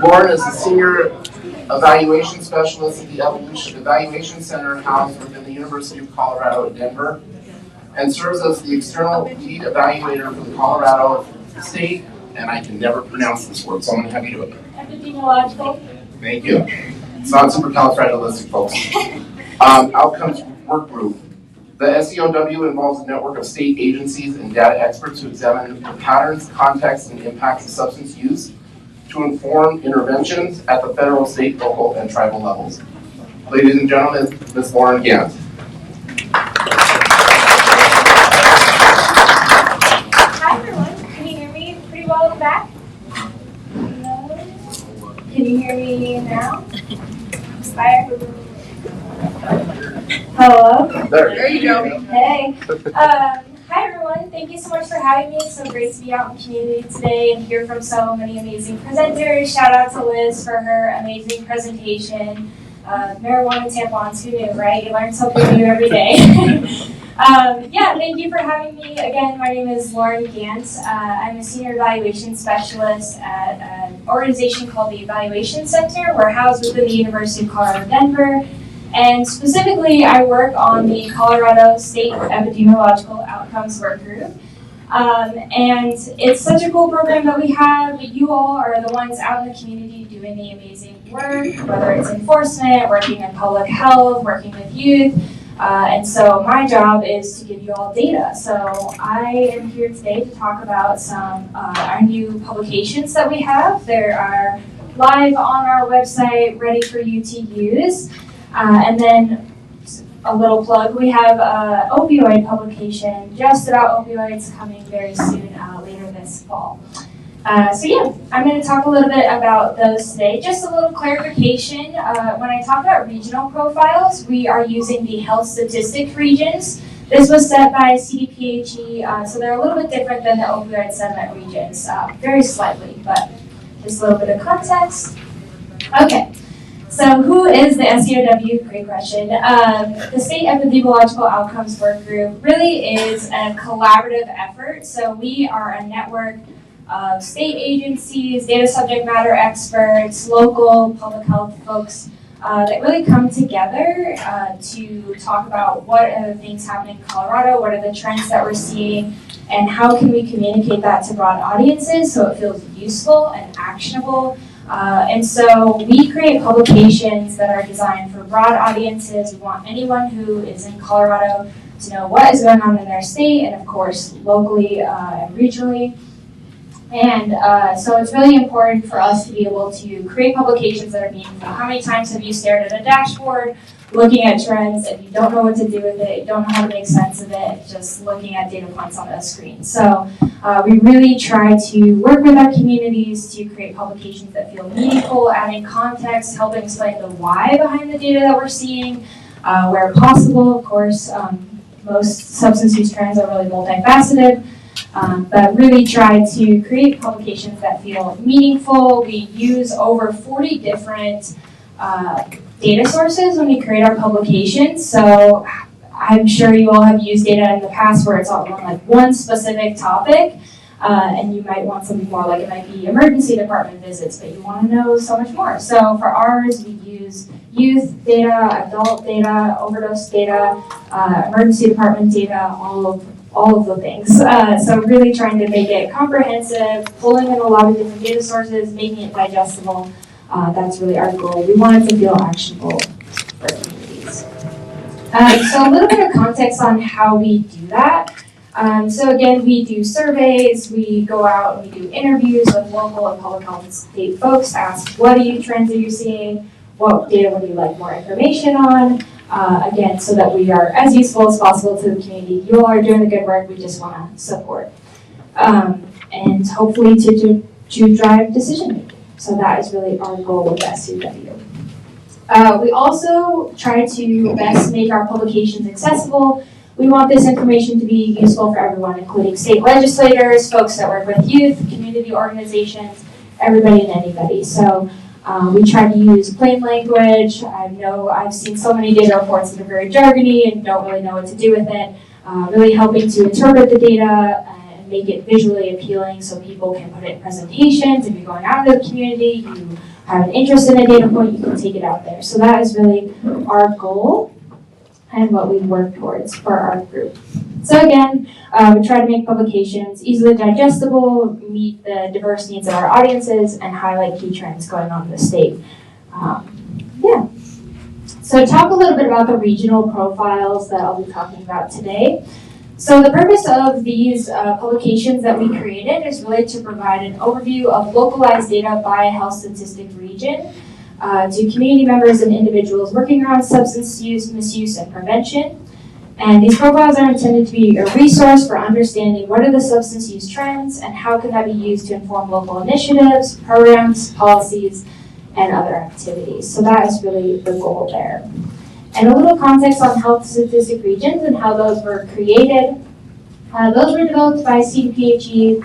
Lauren is a senior evaluation specialist at the Evaluation Center housed within the University of Colorado at Denver, and serves as the external lead evaluator for the Colorado State, and I can never pronounce this word, so I'm going to have you do it. Epidemiological. Thank you. It's not supercalifragilistic, folks. Outcomes Work Group. The SEOW involves a network of state agencies and data experts who examine the patterns, context, and impacts of substance use to inform interventions at the federal, state, local, and tribal levels. Ladies and gentlemen, Ms. Lauren Gant. Hi everyone, can you hear me pretty well in the back? No? Can you hear me now? Hi. Hello? There you go. Hey. Hi everyone, thank you so much for having me. It's so great to be out in the community today and hear from so many amazing presenters. Shout out to Liz for her amazing presentation. Marijuana tampons, who knew, right? You learn something new every day. Yeah, thank you for having me. Again, my name is Lauren Gant. I'm a senior evaluation specialist at an organization called the Evaluation Center. We're housed within the University of Colorado, Denver. And specifically, I work on the Colorado State Epidemiological Outcomes Work Group. And it's such a cool program that we have. You all are the ones out in the community doing the amazing work, whether it's enforcement, working in public health, working with youth. And so my job is to give you all data. So I am here today to talk about some our new publications that we have. They are live on our website, ready for you to use. And then a little plug, we have an opioid publication just about opioids coming very soon, later this fall. So yeah, I'm going to talk a little bit about those today. Just a little clarification, when I talk about regional profiles, we are using the health statistics regions. This was set by CDPHE, so they're a little bit different than the opioid sediment regions, very slightly, but just a little bit of context. Okay. So who is the SEOW? Great question. The State Epidemiological Outcomes Work Group really is a collaborative effort. So we are a network of state agencies, data subject matter experts, local public health folks that really come together to talk about what are the things happening in Colorado, what are the trends that we're seeing, and how can we communicate that to broad audiences so it feels useful and actionable. And so we create publications that are designed for broad audiences. We want anyone who is in Colorado to know what is going on in their state and, of course, locally and regionally. And so it's really important for us to be able to create publications that are meaningful. How many times have you stared at a dashboard looking at trends and you don't know what to do with it, you don't know how to make sense of it, just looking at data points on a screen? So we really try to work with our communities to create publications that feel meaningful, adding context, helping explain the why behind the data that we're seeing, where possible. Of course, most substance use trends are really multifaceted, but really try to create publications that feel meaningful. We use over 40 different data sources when we create our publications. So I'm sure you all have used data in the past where it's all on like one specific topic, and you might want something more like it might be emergency department visits, but you want to know so much more. So for ours, we use youth data, adult data, overdose data, emergency department data, all of the things. So really trying to make it comprehensive, pulling in a lot of different data sources, making it digestible. That's really our goal. We want it to feel actionable for communities. So a little bit of context on how we do that. So again, we do surveys, we go out and we do interviews with local and public health and state folks, ask what trends are you seeing, what data would you like more information on, again, so that we are as useful as possible to the community. You all are doing the good work, we just want to support. And hopefully to drive decision making. So that is really our goal with SEOW. We also try to best make our publications accessible. We want this information to be useful for everyone, including state legislators, folks that work with youth, community organizations, everybody and anybody. So we try to use plain language. I know I've seen so many data reports that are very jargony and don't really know what to do with it. Really helping to interpret the data and make it visually appealing so people can put it in presentations. If you're going out into the community, you have an interest in a data point, you can take it out there. So that is really our goal and what we work towards for our group. So again, we try to make publications easily digestible, meet the diverse needs of our audiences, and highlight key trends going on in the state. Yeah. So talk a little bit about the regional profiles that I'll be talking about today. So the purpose of these publications that we created is really to provide an overview of localized data by health statistic region to community members and individuals working around substance use, misuse, and prevention. And these profiles are intended to be a resource for understanding what are the substance use trends and how can that be used to inform local initiatives, programs, policies, and other activities. So that is really the goal there. And a little context on health statistic regions and how those were created. Those were developed by CDPHE.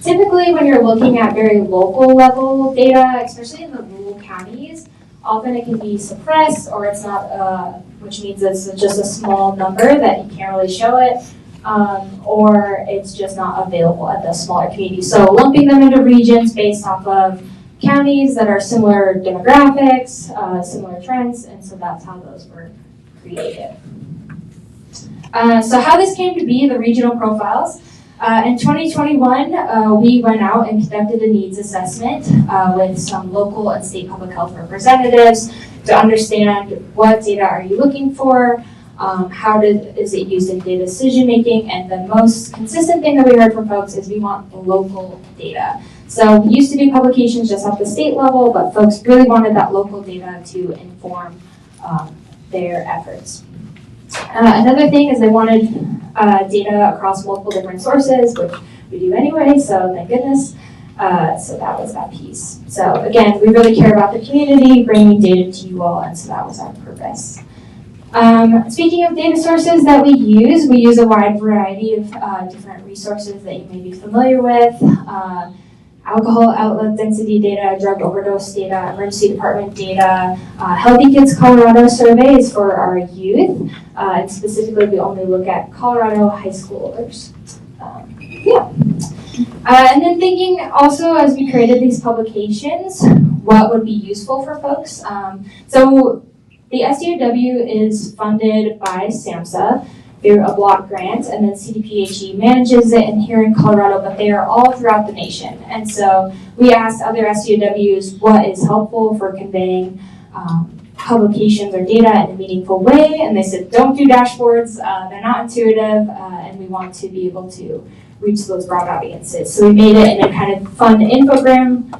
Typically, when you're looking at very local level data, especially in the rural counties, often it can be suppressed or it's not, which means it's just a small number that you can't really show it, or it's just not available at the smaller communities. So lumping them into regions based off of counties that are similar demographics, similar trends, and so that's how those were created. So how this came to be, the regional profiles. In 2021, we went out and conducted a needs assessment with some local and state public health representatives to understand what data are you looking for, how is it used in data decision making, and the most consistent thing that we heard from folks is we want local data. So we used to do publications just at the state level, but folks really wanted that local data to inform their efforts. Another thing is they wanted data across multiple different sources, which we do anyway, so thank goodness. So that was that piece. So again, we really care about the community, bringing data to you all, and so that was our purpose. Speaking of data sources that we use a wide variety of different resources that you may be familiar with. Alcohol outlet density data, drug overdose data, emergency department data, Healthy Kids Colorado surveys for our youth, and specifically we only look at Colorado high schoolers. And then thinking also as we created these publications, what would be useful for folks. So the SEOW is funded by SAMHSA through a block grant, and then CDPHE manages it in here in Colorado, but they are all throughout the nation. And so we asked other SEOWs what is helpful for conveying publications or data in a meaningful way, and they said don't do dashboards, they're not intuitive, and we want to be able to reach those broad audiences. So we made it in a kind of fun infographic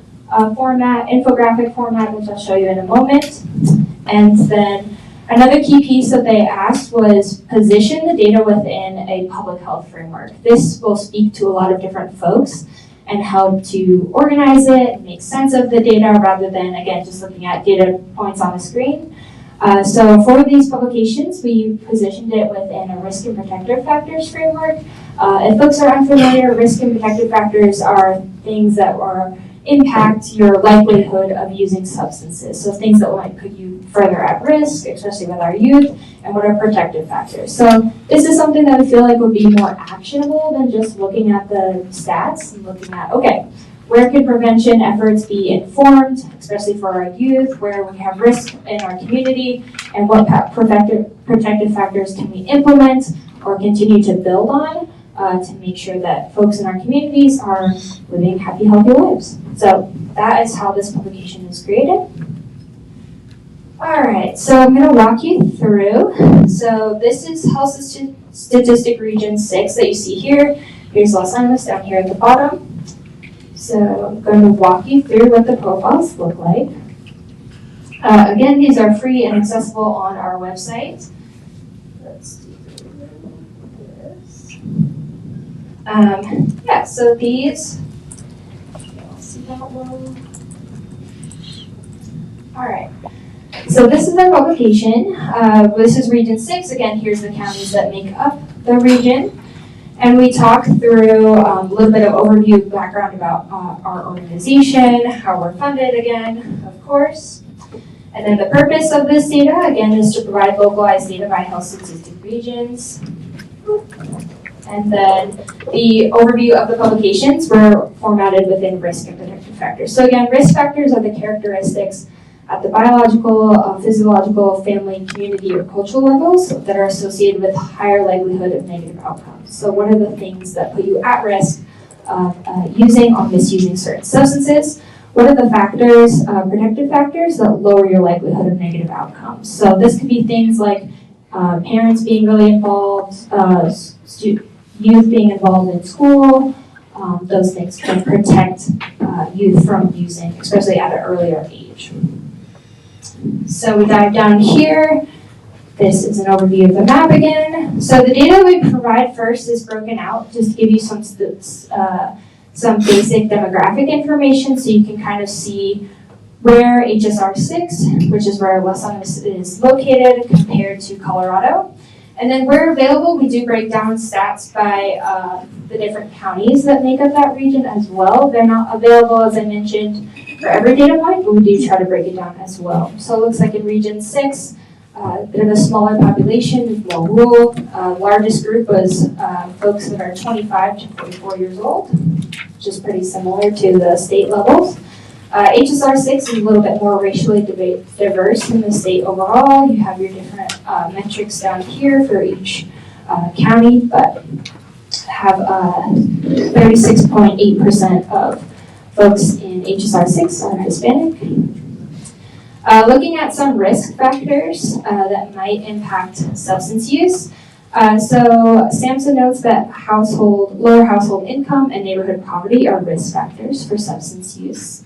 format, which I'll show you in a moment. And then another key piece that they asked was position the data within a public health framework. This will speak to a lot of different folks and how to organize it and make sense of the data rather than, again, just looking at data points on the screen. So for these publications, we positioned it within a risk and protective factors framework. If folks are unfamiliar, risk and protective factors are things that impact your likelihood of using substances. So things that might put you further at risk, especially with our youth, and what are protective factors. So this is something that we feel like would be more actionable than just looking at the stats and looking at, okay, where can prevention efforts be informed, especially for our youth, where we have risk in our community, and what protective factors can we implement or continue to build on to make sure that folks in our communities are living happy, healthy lives. So that is how this publication is created. All right, so I'm going to walk you through. So this is Health Statistic Region 6 that you see here. Here's Los Angeles down here at the bottom. So I'm going to walk you through what the profiles look like. Again, these are free and accessible on our website. Let's do this. Yeah, so these, you'll see that one. All right. So this is our publication. This is Region 6. Again, here's the counties that make up the region. And we talk through a little bit of overview background about our organization, how we're funded again, of course. And then the purpose of this data, again, is to provide localized data by health statistic regions. And then the overview of the publications were formatted within risk and protective factors. So again, risk factors are the characteristics at the biological, physiological, family, community, or cultural levels that are associated with higher likelihood of negative outcomes. So what are the things that put you at risk of using or misusing certain substances? What are the factors, protective factors that lower your likelihood of negative outcomes? So this could be things like parents being really involved, youth being involved in school. Those things can protect youth from using, especially at an earlier age. So we dive down here. This is an overview of the map again. So the data we provide first is broken out just to give you some basic demographic information so you can kind of see where HSR 6, which is where Los Animas is located, compared to Colorado. And then where available, we do break down stats by the different counties that make up that region as well. They're not available, as I mentioned, for every data point, but we do try to break it down as well. So it looks like in Region 6, they're the smaller population, more rural. Largest group was folks that are 25 to 44 years old, which is pretty similar to the state levels. HSR 6 is a little bit more racially diverse than the state overall. You have your different metrics down here for each county, but have 36.8% of folks in HSR 6 are Hispanic. Looking at some risk factors that might impact substance use. So SAMHSA notes that lower household income and neighborhood poverty are risk factors for substance use.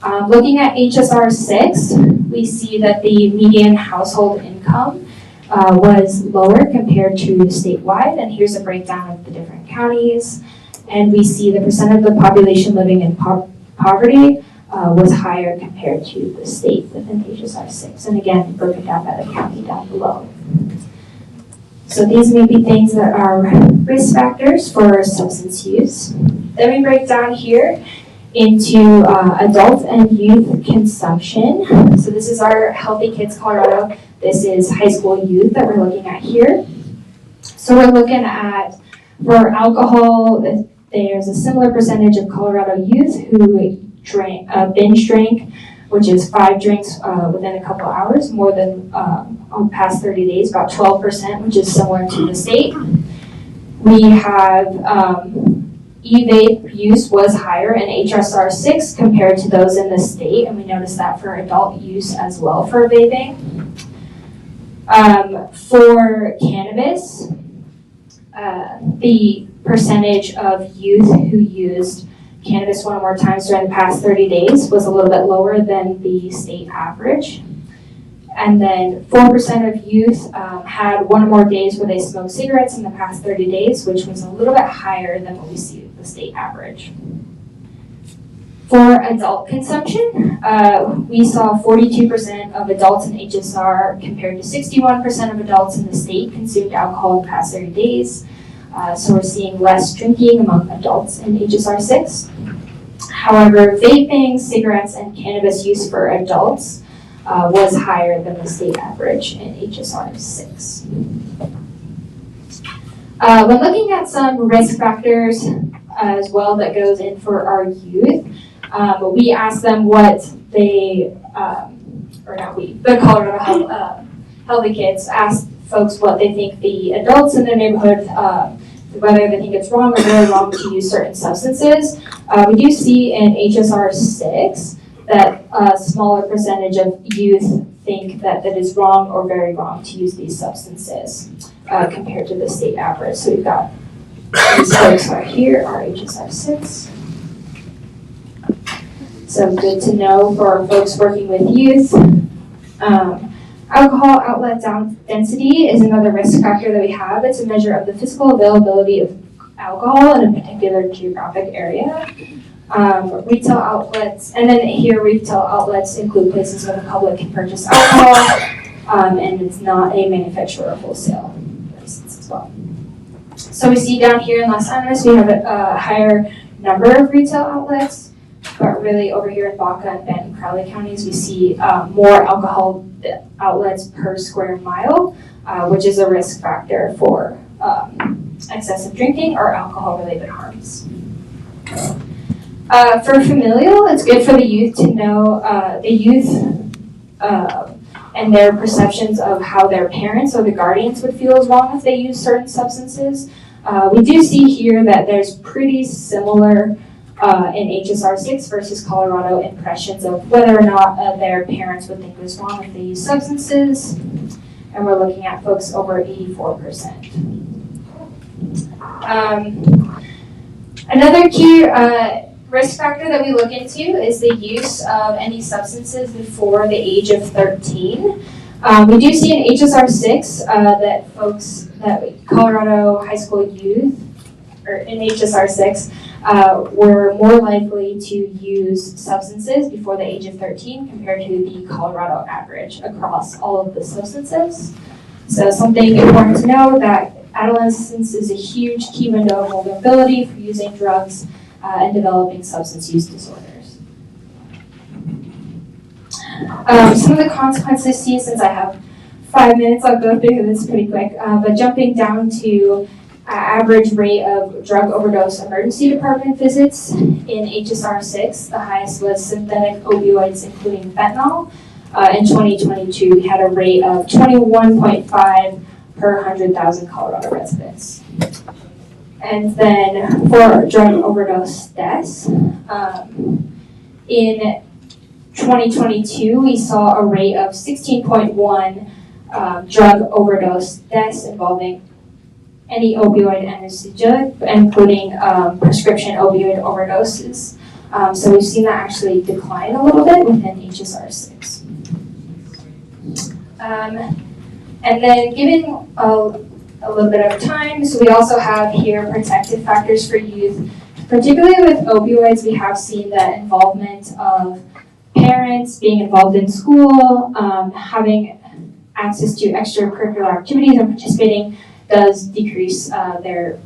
Looking at HSR 6, we see that the median household income was lower compared to statewide, and here's a breakdown of the different counties. And we see the percent of the population living in poverty was higher compared to the state within HSR 6. And again, broken down by the county down below. So these may be things that are risk factors for substance use. Then we break down here into adult and youth consumption. So this is our Healthy Kids Colorado. This is high school youth that we're looking at here. So we're looking at, for alcohol, there's a similar percentage of Colorado youth who binge drank, which is 5 drinks within a couple hours, more than on past 30 days, about 12%, which is similar to the state. We have e-vape use was higher in HSR 6 compared to those in the state, and we noticed that for adult use as well for vaping. For cannabis, the percentage of youth who used cannabis one or more times during the past 30 days was a little bit lower than the state average. And then 4% of youth had one or more days where they smoked cigarettes in the past 30 days, which was a little bit higher than what we see with the state average. For adult consumption, we saw 42% of adults in HSR compared to 61% of adults in the state consumed alcohol in the past 30 days. So we're seeing less drinking among adults in HSR 6. However, vaping, cigarettes, and cannabis use for adults was higher than the state average in HSR 6. When looking at some risk factors as well that goes in for our youth, we asked them what they, the Colorado Healthy Kids asked folks what they think the adults in their neighborhood, whether they think it's wrong or very wrong to use certain substances. We do see in HSR 6 that a smaller percentage of youth think that it is wrong or very wrong to use these substances compared to the state average. So we've got these folks right here, our HSR 6. So good to know for folks working with youth. Alcohol outlet density is another risk factor that we have. It's a measure of the physical availability of alcohol in a particular geographic area. Retail outlets, and then here retail outlets include places where the public can purchase alcohol, and it's not a manufacturer or wholesale license as well. So we see down here in Los Animas, we have a higher number of retail outlets, but really over here in Baca and Benton Crowley counties, we see more alcohol outlets per square mile, which is a risk factor for excessive drinking, or alcohol-related harms. For familial, it's good for the youth to know and their perceptions of how their parents or the guardians would feel as long as they use certain substances. We do see here that there's pretty similar in HSR 6 versus Colorado impressions of whether or not their parents would think it was wrong if they use substances. And we're looking at folks over 84%. Another key risk factor that we look into is the use of any substances before the age of 13. We do see in HSR 6 that Colorado high school youth, or in HSR 6, were more likely to use substances before the age of 13 compared to the Colorado average across all of the substances. So something important to know that adolescence is a huge key window of vulnerability for using drugs and developing substance use disorders. Some of the consequences seen, since I have 5 minutes, I'll go through this pretty quick, but jumping down to average rate of drug overdose emergency department visits in HSR 6, the highest was synthetic opioids, including fentanyl. In 2022, we had a rate of 21.5 per 100,000 Colorado residents. And then for drug overdose deaths, in 2022, we saw a rate of 16.1 drug overdose deaths involving any opioid anesthesia, including prescription opioid overdoses. So we've seen that actually decline a little bit within HSR 6. And then given a little bit of time, so we also have here protective factors for youth. Particularly with opioids, we have seen that involvement of parents being involved in school, having access to extracurricular activities and participating does decrease their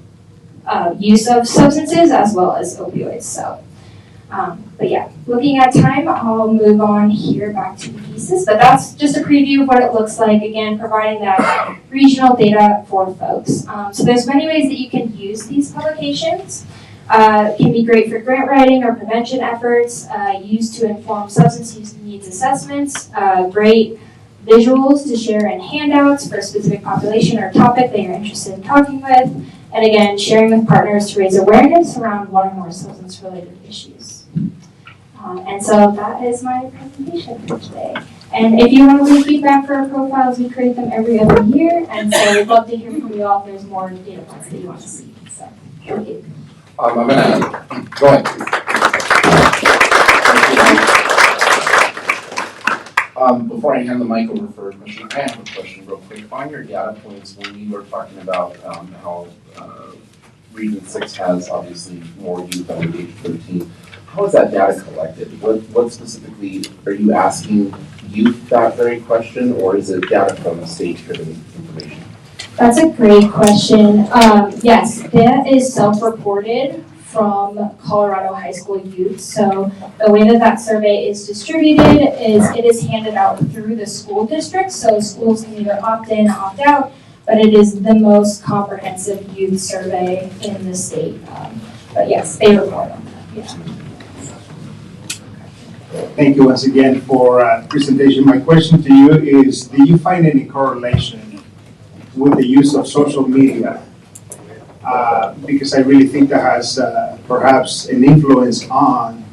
use of substances as well as opioids. So, but yeah, looking at time, I'll move on here back to the pieces. But that's just a preview of what it looks like. Again, providing that regional data for folks. So there's many ways that you can use these publications. It can be great for grant writing or prevention efforts, used to inform substance use needs assessments, great visuals to share in handouts for a specific population or topic that you're interested in talking with, and again, sharing with partners to raise awareness around one or more substance-related issues. And so that is my presentation for today. And if you want to leave feedback for our profiles, we create them every other year, and so we'd love to hear from you all if there's more data points that you want to see. So, thank you. I'm gonna go ahead. Before I hand the mic over for a question, I have a question real quick. On your data points, when we were talking about how Region 6 has obviously more youth under the age of 13, how is that data collected? What specifically, are you asking youth that very question, or is it data from state-driven information? That's a great question. Yes, that is self-reported from Colorado high school youth. So the way that survey is distributed is it is handed out through the school district. So schools can either opt in or opt out, but it is the most comprehensive youth survey in the state. But yes, they report on that. Yeah. Thank you once again for the presentation. My question to you is, do you find any correlation with the use of social media? Because I really think that has perhaps an influence on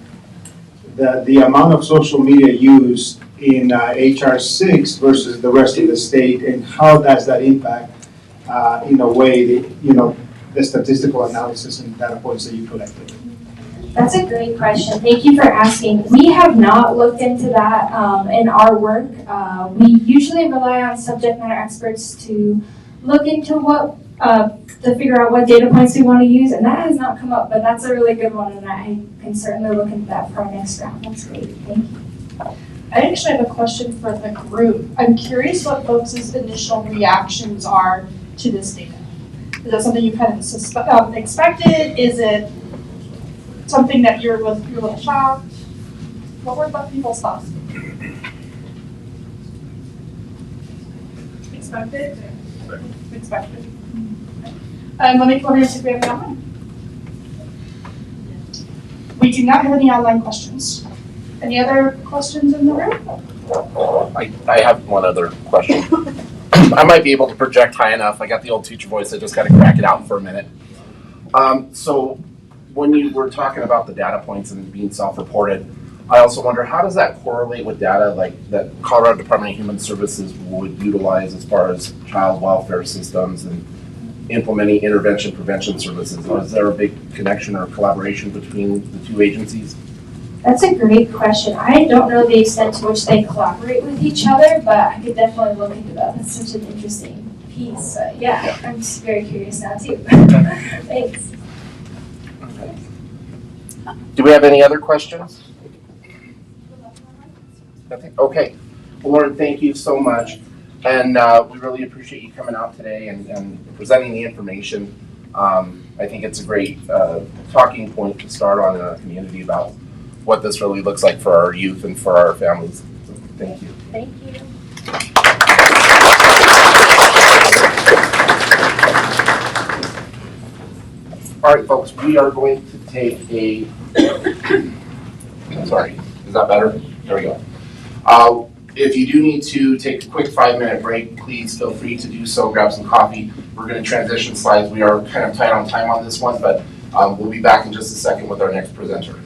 the amount of social media used in HR 6 versus the rest of the state, and how does that impact, in a way, the statistical analysis and data points that you collected? That's a great question. Thank you for asking. We have not looked into that in our work. We usually rely on subject matter experts to look into to figure out what data points we want to use, and that has not come up, but that's a really good one, and I can certainly look into that for our next round. That's great. Thank you. I actually have a question for the group. I'm curious what folks' initial reactions are to this data. Is that something you kind of expected? Is it something that you're a little shocked? What were people's thoughts? Expected? Expected. And let me go ahead and see if we have any online. We do not have any online questions. Any other questions in the room? I have one other question. I might be able to project high enough. I got the old teacher voice. I just got to crack it out for a minute. So when you were talking about the data points and being self-reported, I also wonder, how does that correlate with data like that Colorado Department of Human Services would utilize as far as child welfare systems and implementing intervention prevention services? Or is there a big connection or collaboration between the two agencies? That's a great question. I don't know the extent to which they collaborate with each other, but I could definitely look into that. That's such an interesting piece. Yeah, I'm just very curious now too. Thanks. Okay. Do we have any other questions? Nothing? Okay. Well, Lauren, thank you so much. And we really appreciate you coming out today and presenting the information. I think it's a great talking point to start on in our community about what this really looks like for our youth and for our families. So, thank you. Thank you. All right, folks, we are going to take a, sorry, is that better? There we go. If you do need to take a quick 5-minute break, please feel free to do so, grab some coffee. We're going to transition slides. We are kind of tight on time on this one, but we'll be back in just a second with our next presenter.